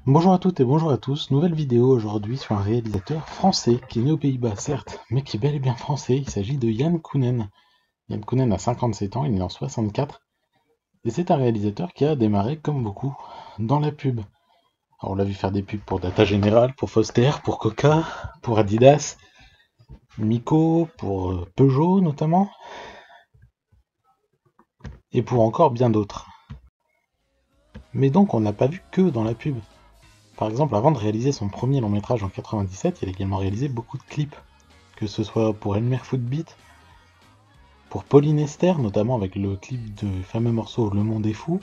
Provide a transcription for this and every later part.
Bonjour à toutes et bonjour à tous, nouvelle vidéo aujourd'hui sur un réalisateur français qui est né aux Pays-Bas certes, mais qui est bel et bien français, il s'agit de Yann Kounen. Yann Kounen a 57 ans, il est né en 64, et c'est un réalisateur qui a démarré comme beaucoup dans la pub. Alors on l'a vu faire des pubs pour Data General, pour Foster, pour Coca, pour Adidas, Miko, pour Peugeot notamment, et pour encore bien d'autres. Mais donc on n'a pas vu que dans la pub. Par exemple, avant de réaliser son premier long métrage en 97, il a également réalisé beaucoup de clips, que ce soit pour Elmer Footbeat, pour Pauline Esther, notamment avec le clip du fameux morceau Le Monde est fou.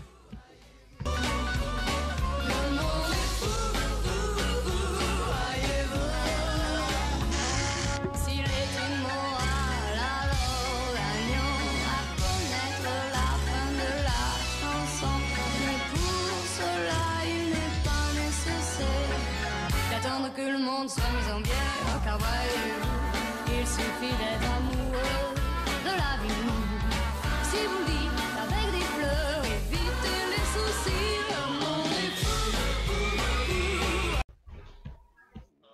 Que le monde soit mis en bière, car voyez-vous, il suffit d'être amoureux de la vie. Si vous le dites avec des fleurs, évitez les soucis, le monde est fou.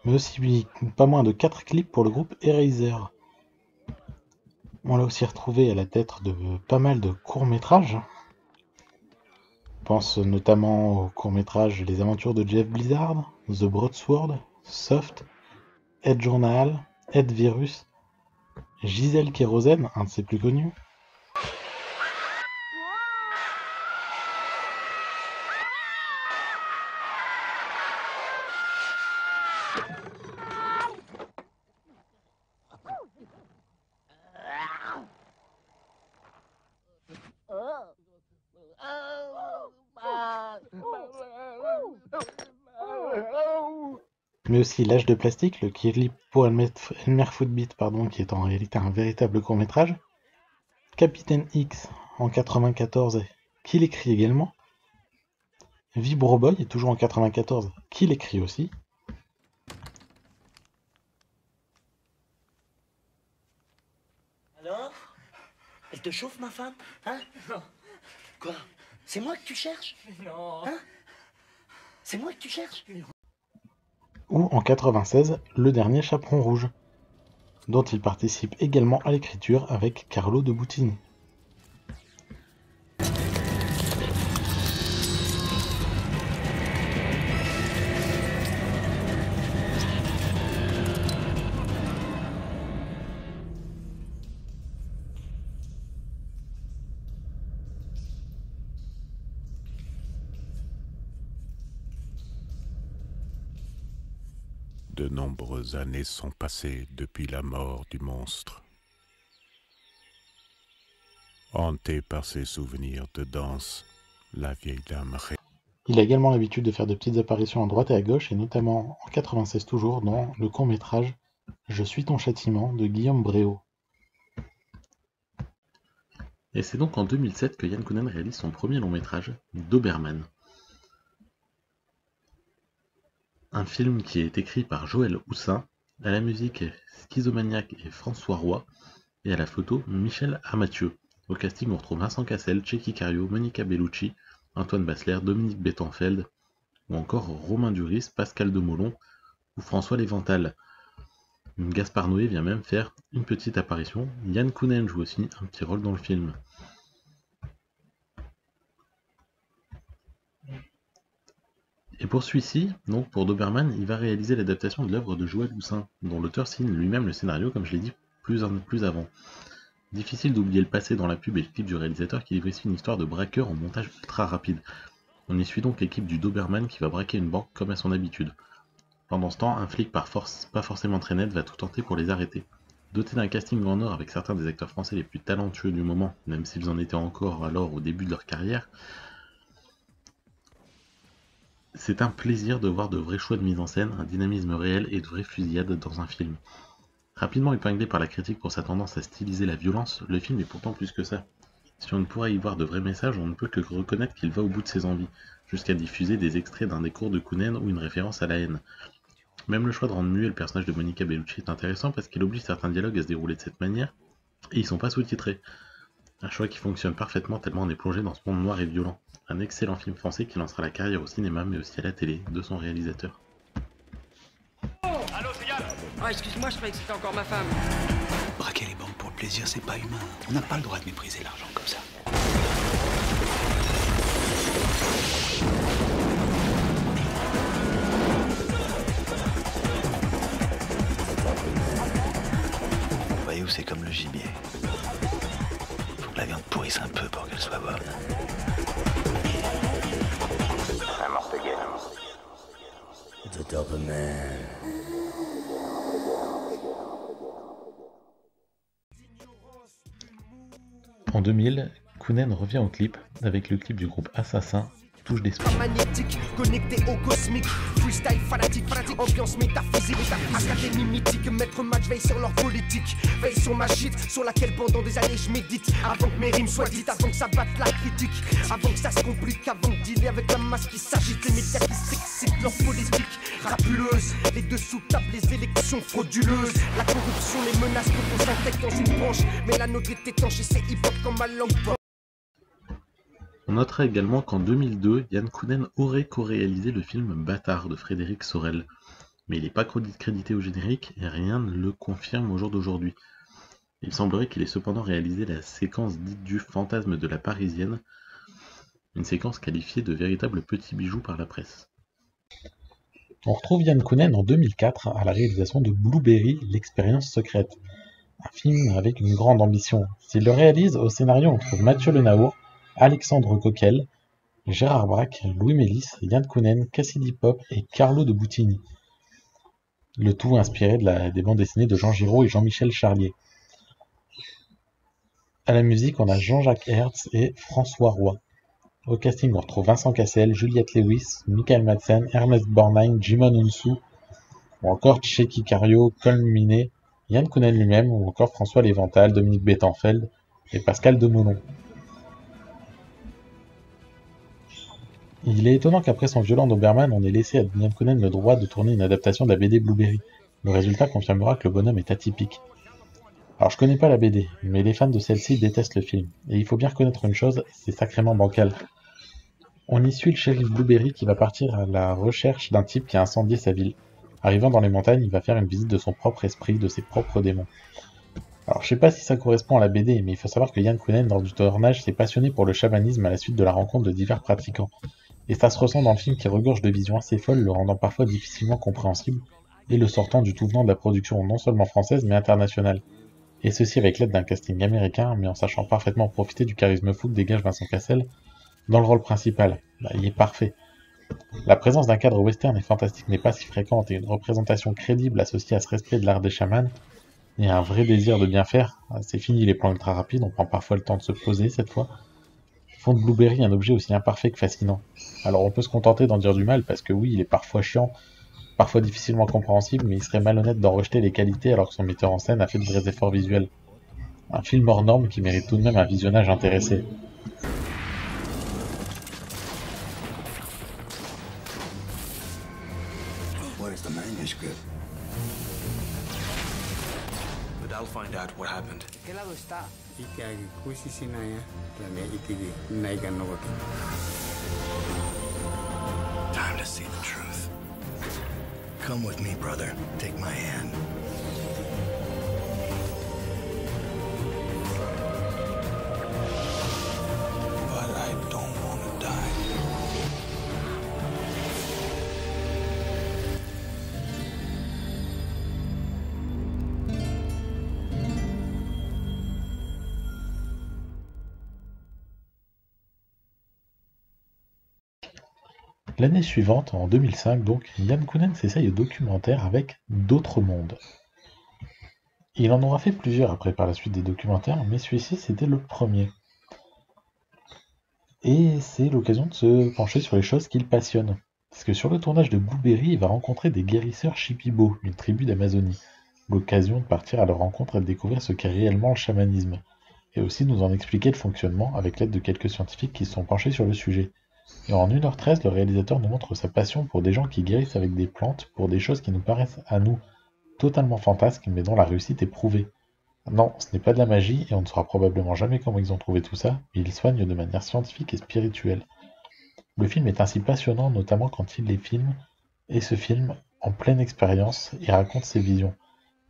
Mais aussi pas moins de 4 clips pour le groupe Eraser. On l'a aussi retrouvé à la tête de pas mal de courts-métrages. Je pense notamment aux courts-métrages Les Aventures de Jeff Blizzard, The Broadsword, Soft, Ed Journal, Ed Virus, Gisèle Kérosène, un de ses plus connus, mais aussi L'Âge de plastique, le clip pour Elmer Footbeat, qui est en réalité un véritable court-métrage, Capitaine X en 94, qui l'écrit également, Vibro Boy est toujours en 94, qui l'écrit aussi. Alors? Elle te chauffe, ma femme? Hein? Non. Quoi? C'est moi que tu cherches? Non. Hein? C'est moi que tu cherches? Ou en 96, Le Dernier Chaperon Rouge, dont il participe également à l'écriture avec Carlo de Boutini. De nombreuses années sont passées depuis la mort du monstre. Hantée par ses souvenirs de danse, la vieille dame Il a également l'habitude de faire de petites apparitions à droite et à gauche, et notamment en 96 toujours dans le court-métrage Je suis ton châtiment de Guillaume Bréau. Et c'est donc en 2007 que Yann Kounen réalise son premier long-métrage, Doberman. Un film qui est écrit par Joël Houssin, à la musique Schizomaniac et François Roy, et à la photo Michel Amathieu. Au casting on retrouve Vincent Cassel, Tchéky Cario, Monica Bellucci, Antoine Basler, Dominique Bettenfeld, ou encore Romain Duris, Pascal Demolon ou François Lévental. Gaspard Noé vient même faire une petite apparition. Yann Kounen joue aussi un petit rôle dans le film. Et pour celui-ci, donc pour Doberman, il va réaliser l'adaptation de l'œuvre de Joël Houssin, dont l'auteur signe lui-même le scénario, comme je l'ai dit plus avant. Difficile d'oublier le passé dans la pub et le clip du réalisateur qui livre ici une histoire de braqueur en montage ultra rapide. On y suit donc l'équipe du Doberman qui va braquer une banque comme à son habitude. Pendant ce temps, un flic pas forcément très net va tout tenter pour les arrêter. Doté d'un casting en or avec certains des acteurs français les plus talentueux du moment, même s'ils en étaient encore alors au début de leur carrière, c'est un plaisir de voir de vrais choix de mise en scène, un dynamisme réel et de vraies fusillades dans un film. Rapidement épinglé par la critique pour sa tendance à styliser la violence, le film est pourtant plus que ça. Si on ne pourrait y voir de vrais messages, on ne peut que reconnaître qu'il va au bout de ses envies, jusqu'à diffuser des extraits d'un des cours de Kounen ou une référence à la haine. Même le choix de rendre muet le personnage de Monica Bellucci est intéressant parce qu'il oblige certains dialogues à se dérouler de cette manière, et ils sont pas sous-titrés. Un choix qui fonctionne parfaitement tellement on est plongé dans ce monde noir et violent. Un excellent film français qui lancera la carrière au cinéma mais aussi à la télé de son réalisateur. Allô, c'est Yann. Ah, excuse-moi, je croyais que c'était encore ma femme. Braquer les banques pour le plaisir, c'est pas humain. On n'a pas le droit de mépriser l'argent comme ça. Vous voyez où c'est comme le gibier. Faut que la viande pourrisse un peu pour qu'elle soit bonne. Un morteguet. The Doberman. En 2000, Kounen revient au clip avec le clip du groupe Assassin, Touche d'esprit. Magnétique, connecté au cosmique, freestyle fanatique, ambiance métaphysique, académie mythique, maître match veille sur leur politique, veille sur ma shit, sur laquelle pendant des années je médite, avant que mes rimes soient dites, avant que ça batte la critique, avant que ça se complique, avant de dealer avec la masse qui s'agite, les médias qui s'excitent, leur politique rapuleuse, les dessous tables, les élections frauduleuses, la corruption, les menaces qu'on s'intègre dans une branche, mais la nôtre est étanche et c'est hip-hop comme ma langue. On notera également qu'en 2002, Yann Kounen aurait co-réalisé le film Bâtard de Frédéric Sorel, mais il n'est pas crédité au générique et rien ne le confirme au jour d'aujourd'hui. Il semblerait qu'il ait cependant réalisé la séquence dite du fantasme de la Parisienne, une séquence qualifiée de véritable petit bijou par la presse. On retrouve Yann Kounen en 2004 à la réalisation de Blueberry, l'expérience secrète, un film avec une grande ambition. S'il le réalise, au scénario on trouve Mathieu Lenaour, Alexandre Coquel, Gérard Braque, Louis Mélis, Yann Kounen, Cassidy Pop et Carlo de Boutini. Le tout inspiré des bandes dessinées de Jean Giraud et Jean-Michel Charlier. À la musique, on a Jean-Jacques Hertz et François Roy. Au casting, on retrouve Vincent Cassel, Juliette Lewis, Michael Madsen, Ernest Borgnine, Jimon Hounsou, ou encore Tchéky Cario, Colm Minet, Yann Kounen lui-même, ou encore François Lévental, Dominique Bettenfeld et Pascal Demolon. Il est étonnant qu'après son violent Doberman, on ait laissé à Yann Kounen le droit de tourner une adaptation de la BD Blueberry. Le résultat confirmera que le bonhomme est atypique. Alors je connais pas la BD, mais les fans de celle-ci détestent le film. Et il faut bien reconnaître une chose, c'est sacrément bancal. On y suit le shérif Blueberry qui va partir à la recherche d'un type qui a incendié sa ville. Arrivant dans les montagnes, il va faire une visite de son propre esprit, de ses propres démons. Alors je sais pas si ça correspond à la BD, mais il faut savoir que Yann Kounen, lors du tournage, s'est passionné pour le chamanisme à la suite de la rencontre de divers pratiquants. Et ça se ressent dans le film qui regorge de visions assez folles, le rendant parfois difficilement compréhensible, et le sortant du tout venant de la production non seulement française mais internationale. Et ceci avec l'aide d'un casting américain, mais en sachant parfaitement profiter du charisme fou que dégage Vincent Cassel dans le rôle principal. Il est parfait. La présence d'un cadre western et fantastique n'est pas si fréquente, et une représentation crédible associée à ce respect de l'art des chamans, et un vrai désir de bien faire. C'est fini les plans ultra rapides, on prend parfois le temps de se poser cette fois. Font de Blueberry un objet aussi imparfait que fascinant. Alors on peut se contenter d'en dire du mal, parce que oui, il est parfois chiant, parfois difficilement compréhensible, mais il serait malhonnête d'en rejeter les qualités alors que son metteur en scène a fait de vrais efforts visuels. Un film hors norme qui mérite tout de même un visionnage intéressé. Where's the manuscript? But I'll find out what happened. ¿Qué lado está? Time to see the truth. Come with me, brother. Take my hand. But I don't want to die. L'année suivante, en 2005 donc, Yann Kounen s'essaye au documentaire avec D'autres mondes. Il en aura fait plusieurs après par la suite des documentaires, mais celui-ci c'était le premier. Et c'est l'occasion de se pencher sur les choses qui le passionnent. Parce que sur le tournage de Blueberry, il va rencontrer des guérisseurs Shipibo, une tribu d'Amazonie. L'occasion de partir à leur rencontre et de découvrir ce qu'est réellement le chamanisme. Et aussi de nous en expliquer le fonctionnement avec l'aide de quelques scientifiques qui se sont penchés sur le sujet. Et en 1h13, le réalisateur nous montre sa passion pour des gens qui guérissent avec des plantes, pour des choses qui nous paraissent à nous totalement fantasques, mais dont la réussite est prouvée. Non, ce n'est pas de la magie et on ne saura probablement jamais comment ils ont trouvé tout ça, mais ils soignent de manière scientifique et spirituelle. Le film est ainsi passionnant, notamment quand il les filme et se filme en pleine expérience et raconte ses visions.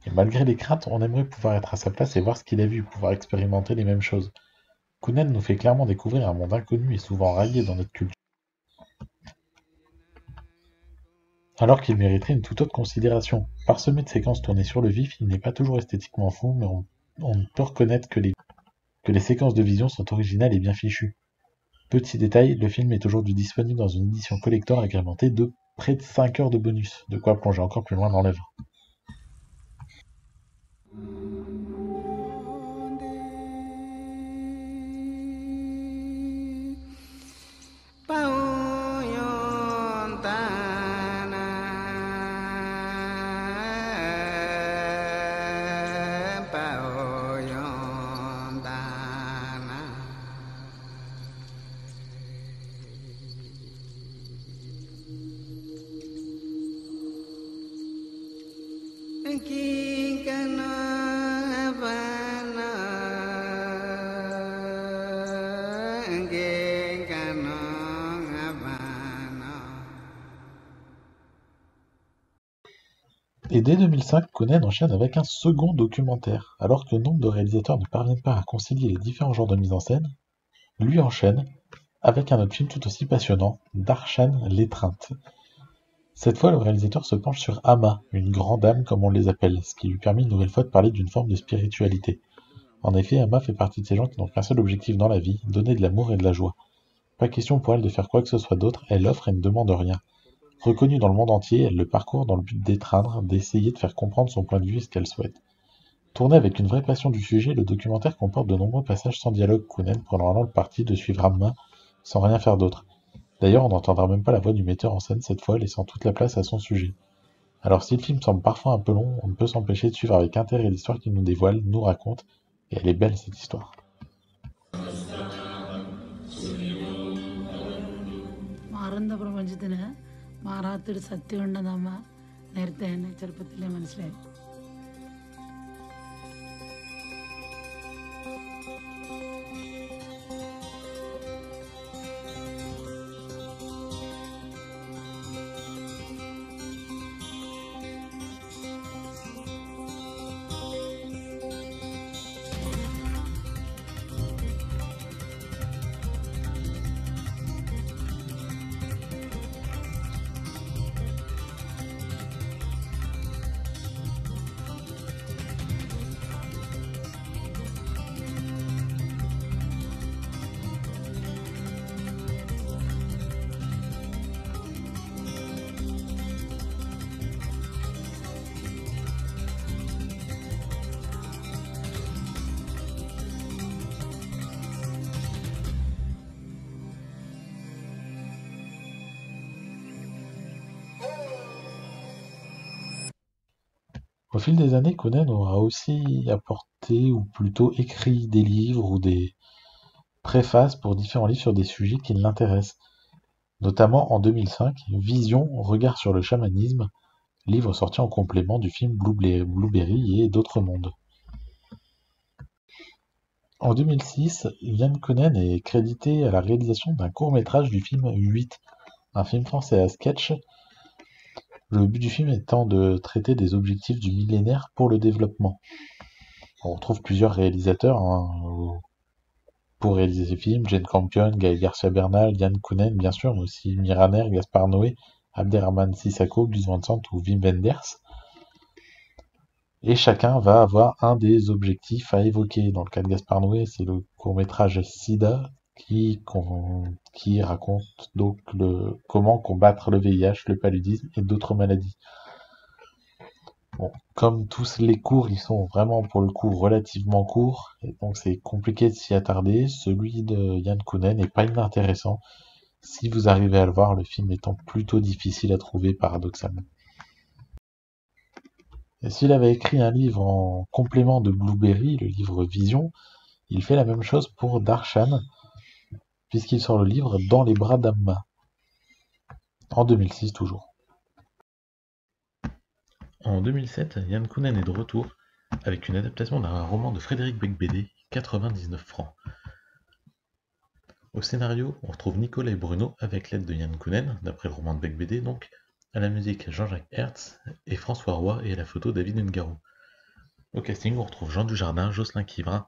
Et malgré les craintes, on aimerait pouvoir être à sa place et voir ce qu'il a vu, pouvoir expérimenter les mêmes choses. Kounen nous fait clairement découvrir un monde inconnu et souvent rayé dans notre culture, alors qu'il mériterait une toute autre considération. Parsemé de séquences tournées sur le vif, il n'est pas toujours esthétiquement fou, mais on peut reconnaître que les séquences de vision sont originales et bien fichues. Petit détail, le film est aujourd'hui disponible dans une édition collector agrémentée de près de 5 heures de bonus, de quoi plonger encore plus loin dans l'œuvre. Et dès 2005, Conan enchaîne avec un second documentaire. Alors que nombre de réalisateurs ne parviennent pas à concilier les différents genres de mise en scène, lui enchaîne avec un autre film tout aussi passionnant, Darshan l'étreinte. Cette fois, le réalisateur se penche sur Amma, une grande âme comme on les appelle, ce qui lui permet une nouvelle fois de parler d'une forme de spiritualité. En effet, Amma fait partie de ces gens qui n'ont qu'un seul objectif dans la vie, donner de l'amour et de la joie. Pas question pour elle de faire quoi que ce soit d'autre, elle offre et ne demande rien. Reconnue dans le monde entier, elle le parcourt dans le but d'étreindre, d'essayer de faire comprendre son point de vue et ce qu'elle souhaite. Tourné avec une vraie passion du sujet, le documentaire comporte de nombreux passages sans dialogue, Kounen prenant alors le parti de suivre Amma sans rien faire d'autre. D'ailleurs, on n'entendra même pas la voix du metteur en scène cette fois, laissant toute la place à son sujet. Alors si le film semble parfois un peu long, on ne peut s'empêcher de suivre avec intérêt l'histoire qu'il nous dévoile, nous raconte, et elle est belle cette histoire. മാറുന്ന പ്രപഞ്ചത്തിന് മാറാത്തൊരു സത്യമുണ്ടെന്ന് അമ്മ നേരത്തെ തന്നെ ചെറുപ്പത്തിലേ മനസ്സിലായി. Au fil des années, Conan aura aussi apporté, ou plutôt écrit des livres ou des préfaces pour différents livres sur des sujets qui l'intéressent. Notamment en 2005, Vision, regard sur le chamanisme, livre sorti en complément du film Blueberry et d'autres mondes. En 2006, Yann Conan est crédité à la réalisation d'un court-métrage du film 8, un film français à sketch. Le but du film étant de traiter des objectifs du millénaire pour le développement. On retrouve plusieurs réalisateurs pour réaliser ces films, Jane Campion, Gaël Garcia Bernal, Yann Kounen bien sûr, mais aussi Miraner, Gaspard Noé, Abderrahmane Sissako, Gus Van Sant ou Wim Wenders. Et chacun va avoir un des objectifs à évoquer. Dans le cas de Gaspard Noé, c'est le court-métrage Sida qui raconte donc comment combattre le VIH, le paludisme et d'autres maladies. Bon, comme tous les cours, ils sont vraiment pour le coup relativement courts, et donc c'est compliqué de s'y attarder. Celui de Yann Kounen n'est pas inintéressant, si vous arrivez à le voir, le film étant plutôt difficile à trouver paradoxalement. Et s'il avait écrit un livre en complément de Blueberry, le livre Vision, il fait la même chose pour Darshan, puisqu'il sort le livre Dans les bras d'Amma, en 2006 toujours. En 2007, Yann Kounen est de retour avec une adaptation d'un roman de Frédéric Becbédé, 99 francs. Au scénario, on retrouve Nicolas et Bruno avec l'aide de Yann Kounen, d'après le roman de Becbédé donc, à la musique Jean-Jacques Hertz et François Roy et à la photo David Ungaro. Au casting, on retrouve Jean Dujardin, Jocelyn Quivrin,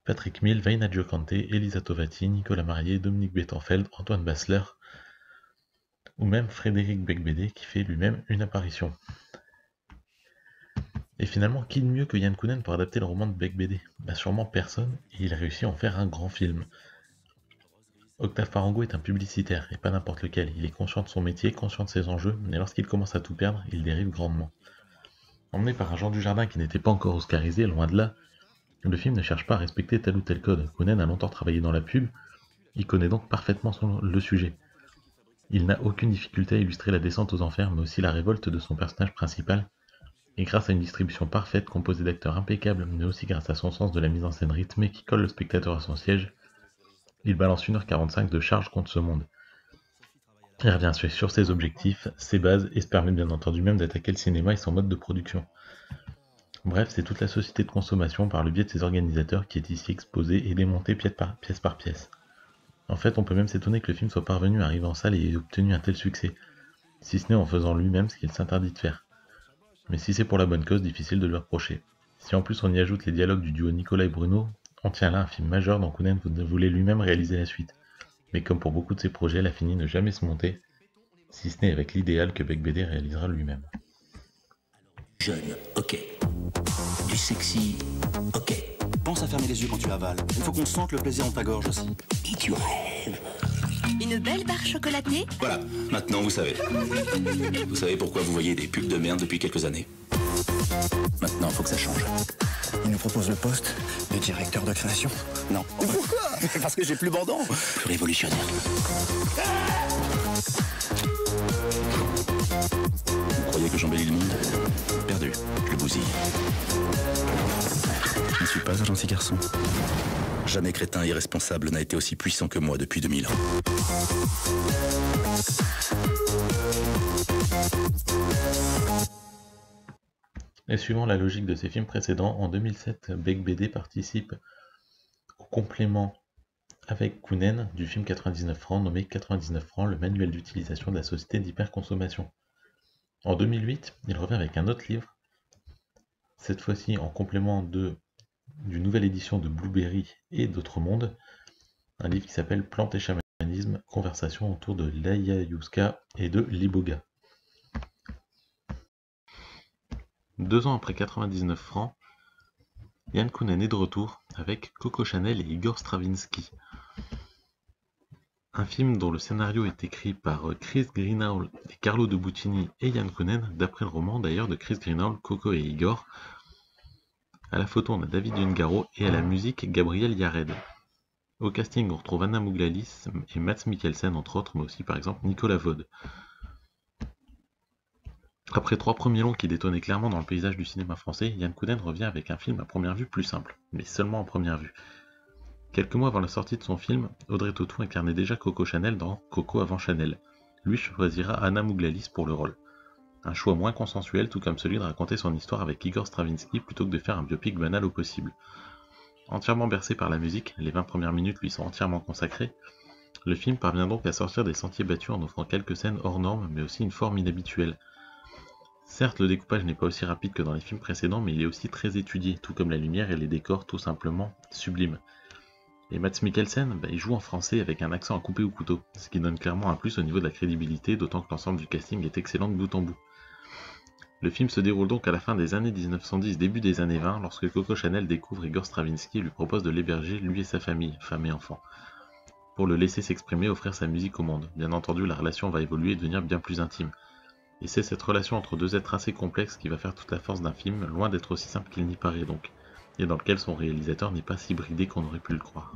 Patrick Mille, Veina Giocante, Elisa Tovati, Nicolas Marié, Dominique Bettenfeld, Antoine Basler, ou même Frédéric Becbédé qui fait lui-même une apparition. Et finalement, qui de mieux que Yann Kounen pour adapter le roman de Becbédé ? Sûrement personne, et il réussit à en faire un grand film. Octave Parango est un publicitaire, et pas n'importe lequel. Il est conscient de son métier, conscient de ses enjeux, mais lorsqu'il commence à tout perdre, il dérive grandement. Emmené par un Jean Dujardin qui n'était pas encore oscarisé, loin de là, le film ne cherche pas à respecter tel ou tel code. Kounen a longtemps travaillé dans la pub, il connaît donc parfaitement le sujet. Il n'a aucune difficulté à illustrer la descente aux enfers, mais aussi la révolte de son personnage principal, et grâce à une distribution parfaite, composée d'acteurs impeccables, mais aussi grâce à son sens de la mise en scène rythmée qui colle le spectateur à son siège, il balance 1h45 de charge contre ce monde. Il revient sur ses objectifs, ses bases, et se permet bien entendu même d'attaquer le cinéma et son mode de production. Bref, c'est toute la société de consommation par le biais de ses organisateurs qui est ici exposée et démontée pièce par pièce. En fait, on peut même s'étonner que le film soit parvenu à arriver en salle et ait obtenu un tel succès, si ce n'est en faisant lui-même ce qu'il s'interdit de faire. Mais si c'est pour la bonne cause, difficile de lui reprocher. Si en plus on y ajoute les dialogues du duo Nicolas et Bruno, on tient là un film majeur dont Kounen voulait lui-même réaliser la suite. Mais comme pour beaucoup de ses projets, elle a fini ne jamais se monter, si ce n'est avec l'idéal que Becbédé réalisera lui-même. Jeune, ok. Du sexy, ok. Pense à fermer les yeux quand tu avales. Il faut qu'on sente le plaisir dans ta gorge aussi. Et tu rêves. Une belle barre chocolatée ? Voilà, maintenant vous savez. Vous savez pourquoi vous voyez des pubs de merde depuis quelques années. Maintenant, faut que ça change. Il nous propose le poste de directeur de création. Non. Mais pourquoi ? Parce que j'ai plus bandant. Plus révolutionnaire. Vous croyez que j'embellis le monde ? Perdu. Je le bousille. Je ne suis pas un gentil garçon. Jamais crétin irresponsable n'a été aussi puissant que moi depuis 2000 ans. Et suivant la logique de ses films précédents, en 2007, Becbédé participe au complément avec Kounen du film 99 francs nommé 99 francs, le manuel d'utilisation de la société d'hyperconsommation. En 2008, il revient avec un autre livre, cette fois-ci en complément d'une nouvelle édition de Blueberry et d'autres mondes, un livre qui s'appelle Plantes et chamanisme, conversation autour de l'ayahuasca et de l'iboga. 2 ans après 99 francs, Yann Kounen est de retour avec Coco Chanel et Igor Stravinsky. Un film dont le scénario est écrit par Chris Greenhalgh et Carlo De Buccini et Yann Kounen, d'après le roman d'ailleurs de Chris Greenhalgh, Coco et Igor. À la photo, on a David Ungaro et à la musique, Gabriel Yared. Au casting, on retrouve Anna Mouglalis et Mads Mikkelsen entre autres, mais aussi par exemple Nicolas Vaud. Après 3 premiers longs qui détonnaient clairement dans le paysage du cinéma français, Yann Kounen revient avec un film à première vue plus simple, mais seulement à première vue. Quelques mois avant la sortie de son film, Audrey Tautou incarnait déjà Coco Chanel dans Coco avant Chanel. Lui choisira Anna Mouglalis pour le rôle. Un choix moins consensuel, tout comme celui de raconter son histoire avec Igor Stravinsky plutôt que de faire un biopic banal au possible. Entièrement bercé par la musique, les 20 premières minutes lui sont entièrement consacrées, le film parvient donc à sortir des sentiers battus en offrant quelques scènes hors normes, mais aussi une forme inhabituelle. Certes, le découpage n'est pas aussi rapide que dans les films précédents, mais il est aussi très étudié, tout comme la lumière et les décors tout simplement sublimes. Et Mads Mikkelsen, il joue en français avec un accent à couper au couteau, ce qui donne clairement un plus au niveau de la crédibilité, d'autant que l'ensemble du casting est excellent de bout en bout. Le film se déroule donc à la fin des années 1910, début des années 20, lorsque Coco Chanel découvre Igor Stravinsky et lui propose de l'héberger, lui et sa famille, femme et enfants, pour le laisser s'exprimer et offrir sa musique au monde. Bien entendu, la relation va évoluer et devenir bien plus intime. Et c'est cette relation entre deux êtres assez complexes qui va faire toute la force d'un film, loin d'être aussi simple qu'il n'y paraît donc, et dans lequel son réalisateur n'est pas si bridé qu'on aurait pu le croire.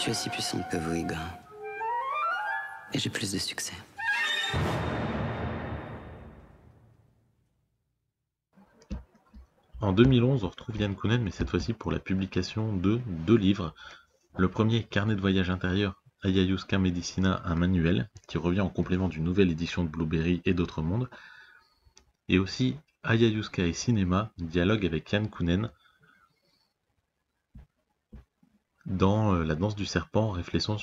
Je suis aussi puissante que vous, Igor. Et j'ai plus de succès. En 2011, on retrouve Yann Kounen, mais cette fois-ci pour la publication de 2 livres. Le premier, Carnet de voyage intérieur, Ayahuasca Medicina, un manuel, qui revient en complément d'une nouvelle édition de Blueberry et d'autres mondes. Et aussi Ayahuasca et cinéma, dialogue avec Yann Kounen, dans La danse du serpent, réflexion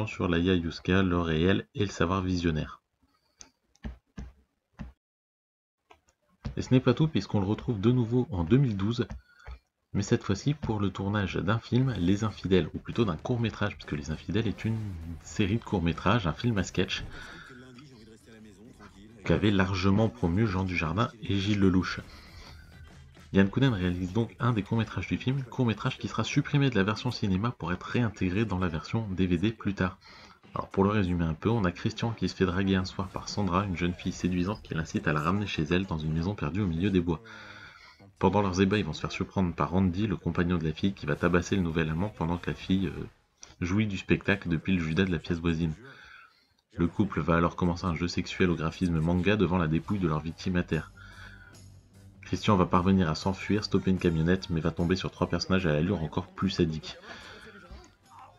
sur l'ayahuasca, le réel et le savoir visionnaire. Et ce n'est pas tout, puisqu'on le retrouve de nouveau en 2012, mais cette fois-ci pour le tournage d'un film, Les Infidèles, ou plutôt d'un court-métrage, puisque Les Infidèles est une série de courts-métrages, un film à sketch, qu'avaient largement promu Jean Dujardin et Gilles Lelouch. Yann Kounen réalise donc un des courts-métrages du film, court-métrage qui sera supprimé de la version cinéma pour être réintégré dans la version DVD plus tard. Alors pour le résumer un peu, on a Christian qui se fait draguer un soir par Sandra, une jeune fille séduisante qui l'incite à la ramener chez elle dans une maison perdue au milieu des bois. Pendant leurs ébats, ils vont se faire surprendre par Randy, le compagnon de la fille, qui va tabasser le nouvel amant pendant que la fille jouit du spectacle depuis le judas de la pièce voisine. Le couple va alors commencer un jeu sexuel au graphisme manga devant la dépouille de leur victime à terre. Christian va parvenir à s'enfuir, stopper une camionnette, mais va tomber sur 3 personnages à l'allure encore plus sadique.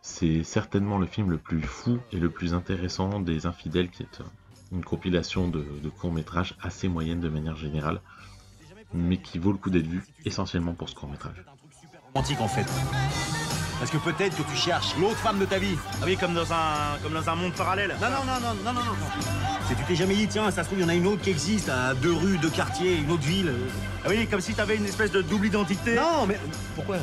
C'est certainement le film le plus fou et le plus intéressant des Infidèles, qui est une compilation de courts-métrages assez moyenne de manière générale, mais qui vaut le coup d'être vu essentiellement pour ce court-métrage. Romantique en fait. Parce que peut-être que tu cherches l'autre femme de ta vie. Ah oui, comme dans un monde parallèle. Non. C'est tu t'es jamais dit, tiens, ça se trouve, il y en a une autre qui existe à 2 rues, 2 quartiers, une autre ville. Ah oui, comme si t'avais une espèce de double identité. Non, mais pourquoi?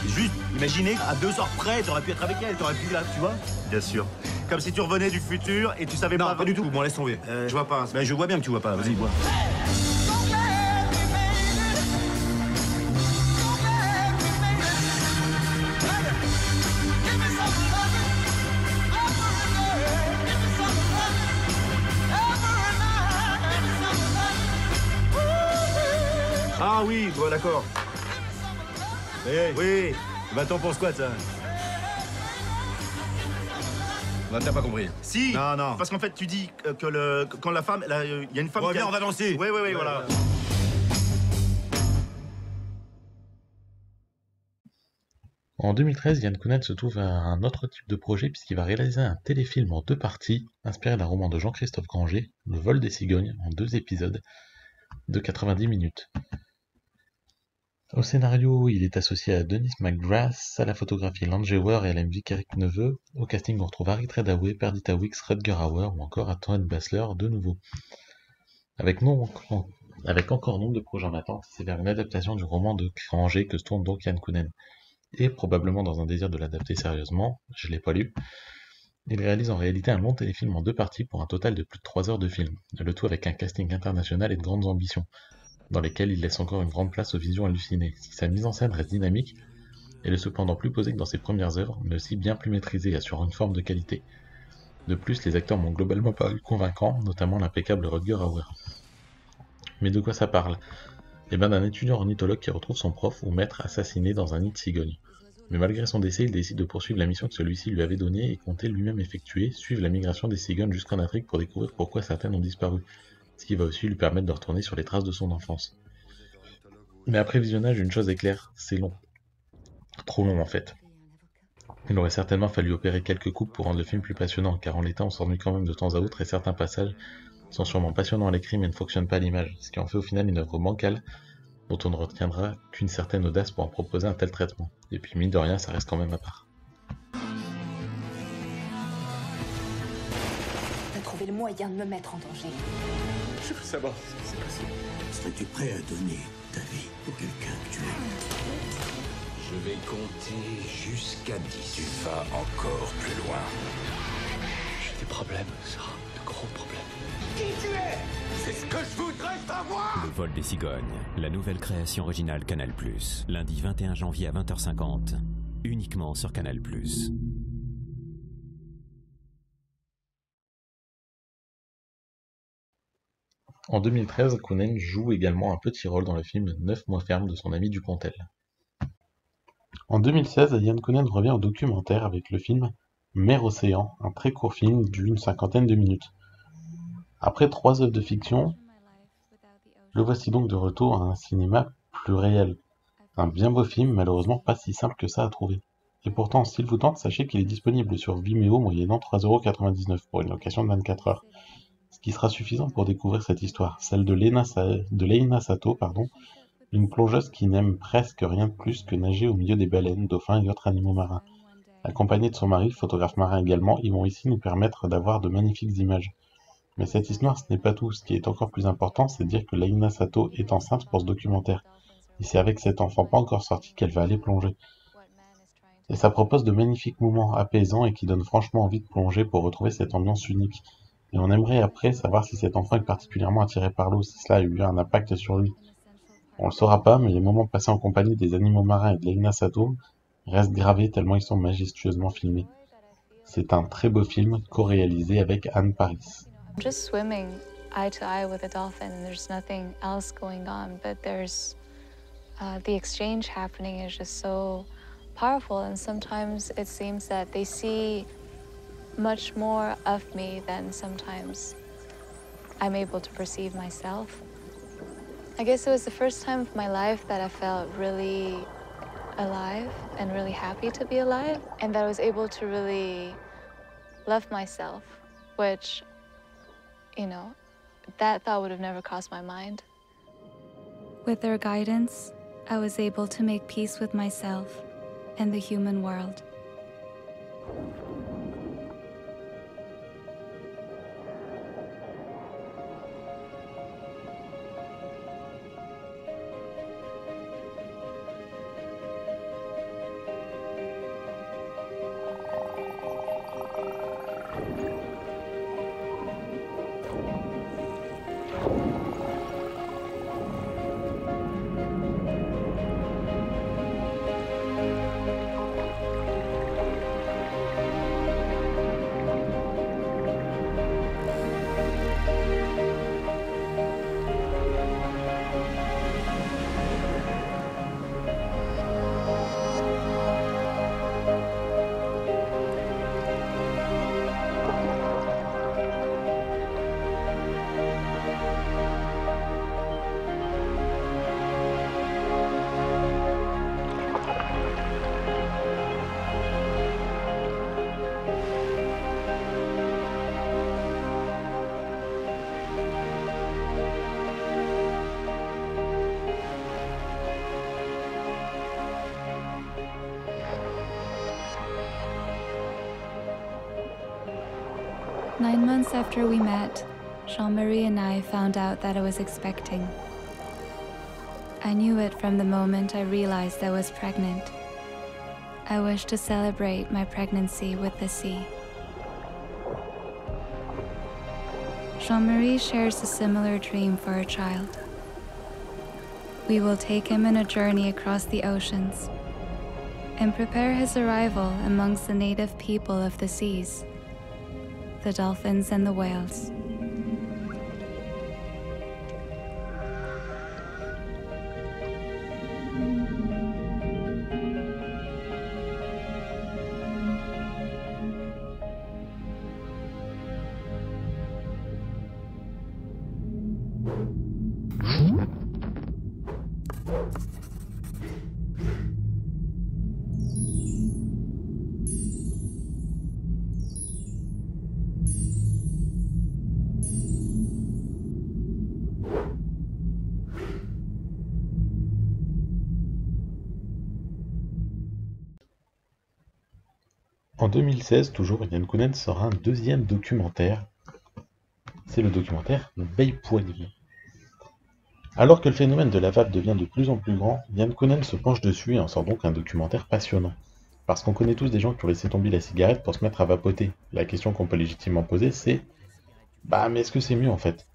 Juste, imaginez, à 2 heures près, t'aurais pu être avec elle, t'aurais pu là, tu vois? Bien sûr. Comme si tu revenais du futur et tu savais pas... Non, pas du tout. Bon, laisse tomber. Je vois pas. Ben, je vois bien que tu vois pas. Vas-y, vois. Ah oui, bon, d'accord. Oui, bah t'en penses quoi, ça? Bah, t'as pas compris. Si. Non. Parce qu'en fait, tu dis que quand la femme, il y a une femme qui... Viens, on va danser. Oui, voilà. En 2013, Yann Kounen se trouve à un autre type de projet puisqu'il va réaliser un téléfilm en 2 parties, inspiré d'un roman de Jean-Christophe Granger, Le vol des cigognes, en 2 épisodes de 90 minutes. Au scénario, il est associé à Denis McGrath, à la photographie Langewer et à la musique Eric Neveu. Au casting, on retrouve Harry Treadaway, Perdita Wicks, Rutger Hauer ou encore Antoine Basler de nouveau. Avec encore nombre de projets en attente, c'est vers une adaptation du roman de Granger que se tourne donc Yann Kounen. Et probablement dans un désir de l'adapter sérieusement, je l'ai pas lu, il réalise en réalité un long téléfilm en 2 parties pour un total de plus de 3 heures de film, le tout avec un casting international et de grandes ambitions, dans lesquelles il laisse encore une grande place aux visions hallucinées. Si sa mise en scène reste dynamique, elle est cependant plus posée que dans ses premières œuvres, mais aussi bien plus maîtrisée et assure une forme de qualité. De plus, les acteurs m'ont globalement paru convaincants, notamment l'impeccable Rutger Hauer. Mais de quoi ça parle? Eh bien d'un étudiant ornithologue qui retrouve son prof ou maître assassiné dans un nid de cigogne. Mais malgré son décès, il décide de poursuivre la mission que celui-ci lui avait donnée et comptait lui-même effectuer, suivre la migration des cigognes jusqu'en Afrique pour découvrir pourquoi certaines ont disparu, ce qui va aussi lui permettre de retourner sur les traces de son enfance. Mais après visionnage, une chose est claire, c'est long. Trop long en fait. Il aurait certainement fallu opérer quelques coupes pour rendre le film plus passionnant, car en l'état on s'ennuie quand même de temps à autre et certains passages sont sûrement passionnants à l'écrit mais ne fonctionnent pas à l'image, ce qui en fait au final une œuvre bancale dont on ne retiendra qu'une certaine audace pour en proposer un tel traitement. Et puis mine de rien, ça reste quand même à part. T'as trouvé le moyen de me mettre en danger. Je veux savoir ce qui s'est passé. Serais-tu prêt à donner ta vie pour quelqu'un que tu aimes? Je vais compter jusqu'à 10. Tu vas encore plus loin. J'ai des problèmes, Sarah. De gros problèmes. Qui tu es? C'est ce que je voudrais savoir! Le vol des cigognes, la nouvelle création originale Canal+. Lundi 21 janvier à 20h50, uniquement sur Canal+. En 2013, Kounen joue également un petit rôle dans le film 9 mois ferme de son ami Dupontel. En 2016, Yann Kounen revient au documentaire avec le film Mer Océan, un très court film d'une 50aine de minutes. Après 3 œuvres de fiction, le voici donc de retour à un cinéma plus réel. Un bien beau film, malheureusement pas si simple que ça à trouver. Et pourtant, s'il vous tente, sachez qu'il est disponible sur Vimeo moyennant 3,99 € pour une location de 24 heures. Ce qui sera suffisant pour découvrir cette histoire, celle de Leina Sato, une plongeuse qui n'aime presque rien de plus que nager au milieu des baleines, dauphins et autres animaux marins. Accompagnée de son mari, photographe marin également, ils vont ici nous permettre d'avoir de magnifiques images. Mais cette histoire, ce n'est pas tout. Ce qui est encore plus important, c'est de dire que Leina Sato est enceinte pour ce documentaire. Et c'est avec cet enfant pas encore sorti qu'elle va aller plonger. Et ça propose de magnifiques moments apaisants et qui donnent franchement envie de plonger pour retrouver cette ambiance unique. Et on aimerait après savoir si cet enfant est particulièrement attiré par l'eau, si cela a eu un impact sur lui. On le saura pas, mais les moments passés en compagnie des animaux marins et de Leina Sato restent gravés tellement ils sont majestueusement filmés. C'est un très beau film co-réalisé avec Anne Paris. Just swimming eye to eye with a dolphin and there's nothing else going on, but there's the exchange happening is just so powerful, and sometimes it seems that they see much more of me than sometimes I'm able to perceive myself. I guess it was the first time of my life that I felt really alive and really happy to be alive, and that I was able to really love myself, which, you know, that thought would have never crossed my mind. With their guidance, I was able to make peace with myself and the human world. Nine months after we met, Jean-Marie and I found out that I was expecting. I knew it from the moment I realized I was pregnant. I wished to celebrate my pregnancy with the sea. Jean-Marie shares a similar dream for a child. We will take him on a journey across the oceans and prepare his arrival amongst the native people of the seas, the dolphins and the whales. En 2016, toujours, Yann Kounen sort un deuxième documentaire. C'est le documentaire Baie Poignée. Alors que le phénomène de la vape devient de plus en plus grand, Yann Kounen se penche dessus et en sort donc un documentaire passionnant. Parce qu'on connaît tous des gens qui ont laissé tomber la cigarette pour se mettre à vapoter. La question qu'on peut légitimement poser, c'est mais est-ce que c'est mieux en fait?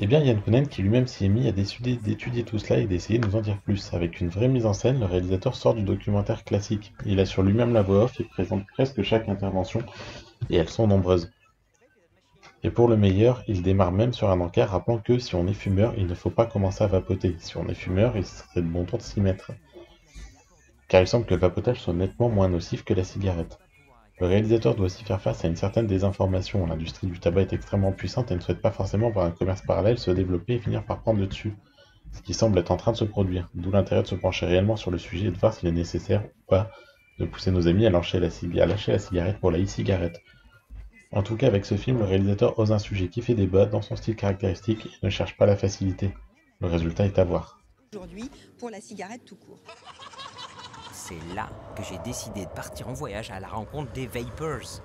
Eh bien, Yann Kounen, qui lui-même s'y est mis, a décidé d'étudier tout cela et d'essayer de nous en dire plus. Avec une vraie mise en scène, le réalisateur sort du documentaire classique. Il assure lui-même la voix off et présente presque chaque intervention, et elles sont nombreuses. Et pour le meilleur, il démarre même sur un encart rappelant que si on est fumeur, il ne faut pas commencer à vapoter. Si on est fumeur, il serait de bon ton de s'y mettre. car il semble que le vapotage soit nettement moins nocif que la cigarette. Le réalisateur doit aussi faire face à une certaine désinformation. L'industrie du tabac est extrêmement puissante et ne souhaite pas forcément voir un commerce parallèle se développer et finir par prendre le dessus, ce qui semble être en train de se produire, d'où l'intérêt de se pencher réellement sur le sujet et de voir s'il est nécessaire ou pas de pousser nos amis à lâcher la cigarette pour la e-cigarette. En tout cas, avec ce film, le réalisateur ose un sujet qui fait débat dans son style caractéristique et ne cherche pas la facilité. Le résultat est à voir. Aujourd'hui, pour la cigarette tout court. C'est là que j'ai décidé de partir en voyage à la rencontre des vapers.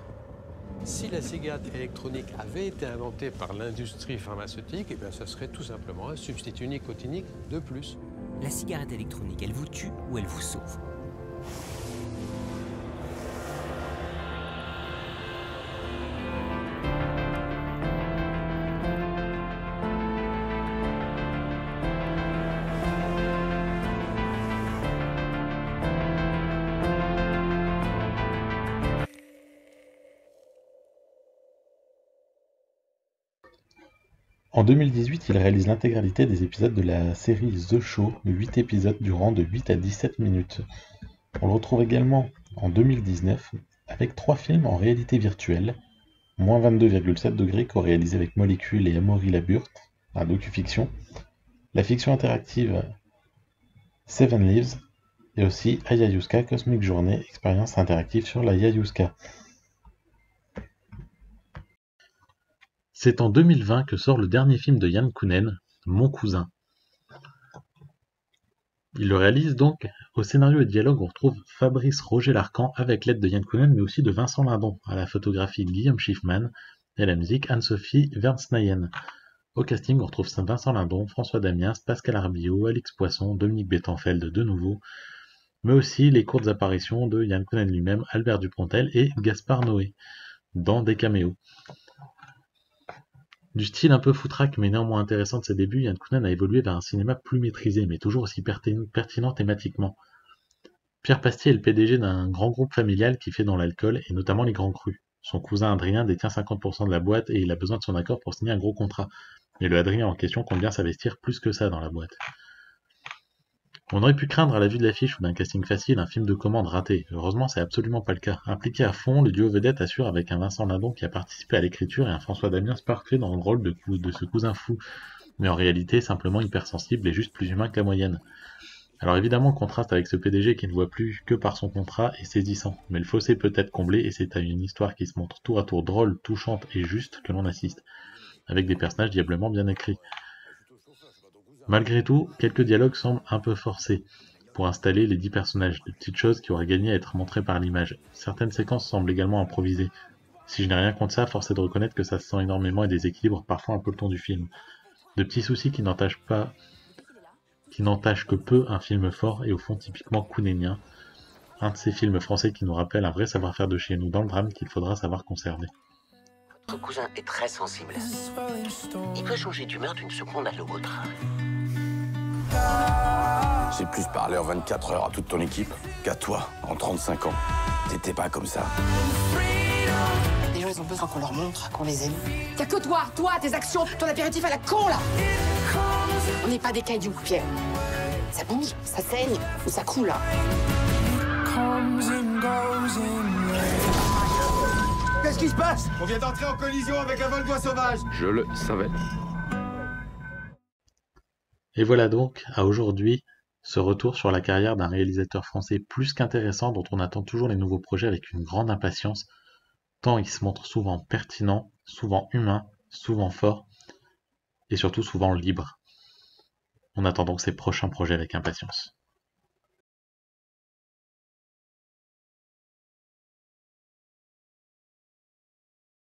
Si la cigarette électronique avait été inventée par l'industrie pharmaceutique, eh bien, ça serait tout simplement un substitut nicotinique de plus. La cigarette électronique, elle vous tue ou elle vous sauve? En 2018, il réalise l'intégralité des épisodes de la série The Show, 8 épisodes durant de 8 à 17 minutes. On le retrouve également en 2019 avec 3 films en réalité virtuelle, moins 22,7 degrés co-réalisé avec Molécule et Amaury Laburte, un docu-fiction, la fiction interactive Seven Lives et aussi Ayahuasca Cosmic Journée, expérience interactive sur l'ayahuasca. C'est en 2020 que sort le dernier film de Yann Kounen, Mon cousin. Il le réalise donc. Au scénario et dialogue, on retrouve Fabrice Roger-Larcan avec l'aide de Yann Kounen, mais aussi de Vincent Lindon, à la photographie Guillaume Schiffman et à la musique Anne-Sophie Vernsnayen. Au casting, on retrouve Vincent Lindon, François Damiens, Pascal Arbillot, Alix Poisson, Dominique Bettenfeld de nouveau, mais aussi les courtes apparitions de Yann Kounen lui-même, Albert Dupontel et Gaspard Noé, dans des caméos. Du style un peu foutraque mais néanmoins intéressant de ses débuts, Yann Kounen a évolué vers un cinéma plus maîtrisé, mais toujours aussi pertinent thématiquement. Pierre Pastier est le PDG d'un grand groupe familial qui fait dans l'alcool, et notamment les grands crus. Son cousin Adrien détient 50% de la boîte et il a besoin de son accord pour signer un gros contrat. Mais le Adrien en question compte bien s'investir plus que ça dans la boîte. On aurait pu craindre à la vue de l'affiche ou d'un casting facile un film de commande raté. Heureusement, c'est absolument pas le cas. Impliqué à fond, le duo vedette assure avec un Vincent Lindon qui a participé à l'écriture et un François Damiens parfait dans le rôle de ce cousin fou, mais en réalité simplement hypersensible et juste plus humain que la moyenne. Alors évidemment, le contraste avec ce PDG qui ne voit plus que par son contrat est saisissant, mais le fossé peut être comblé et c'est à une histoire qui se montre tour à tour drôle, touchante et juste que l'on assiste, avec des personnages diablement bien écrits. Malgré tout, quelques dialogues semblent un peu forcés pour installer les 10 personnages, des petites choses qui auraient gagné à être montrées par l'image. Certaines séquences semblent également improvisées. Si je n'ai rien contre ça, force est de reconnaître que ça se sent énormément et déséquilibre parfois un peu le ton du film. De petits soucis qui n'entachent que peu un film fort et au fond typiquement kounenien, un de ces films français qui nous rappelle un vrai savoir-faire de chez nous dans le drame qu'il faudra savoir conserver. Votre cousin est très sensible. Il peut changer d'humeur d'une seconde à l'autre. J'ai plus parlé en 24 heures à toute ton équipe qu'à toi en 35 ans. T'étais pas comme ça. Les gens, ils ont besoin qu'on leur montre, qu'on les aime. Y'a que toi, tes actions, ton apéritif à la con, là. On n'est pas des cailloux, Pierre. Ça bouge, ça saigne, ou ça coule, là. Qu'est-ce qui se passe? On vient d'entrer en collision avec un vol d'oies sauvage. Je le savais. Et voilà donc, à aujourd'hui, ce retour sur la carrière d'un réalisateur français plus qu'intéressant dont on attend toujours les nouveaux projets avec une grande impatience, tant il se montre souvent pertinent, souvent humain, souvent fort, et surtout souvent libre. On attend donc ses prochains projets avec impatience.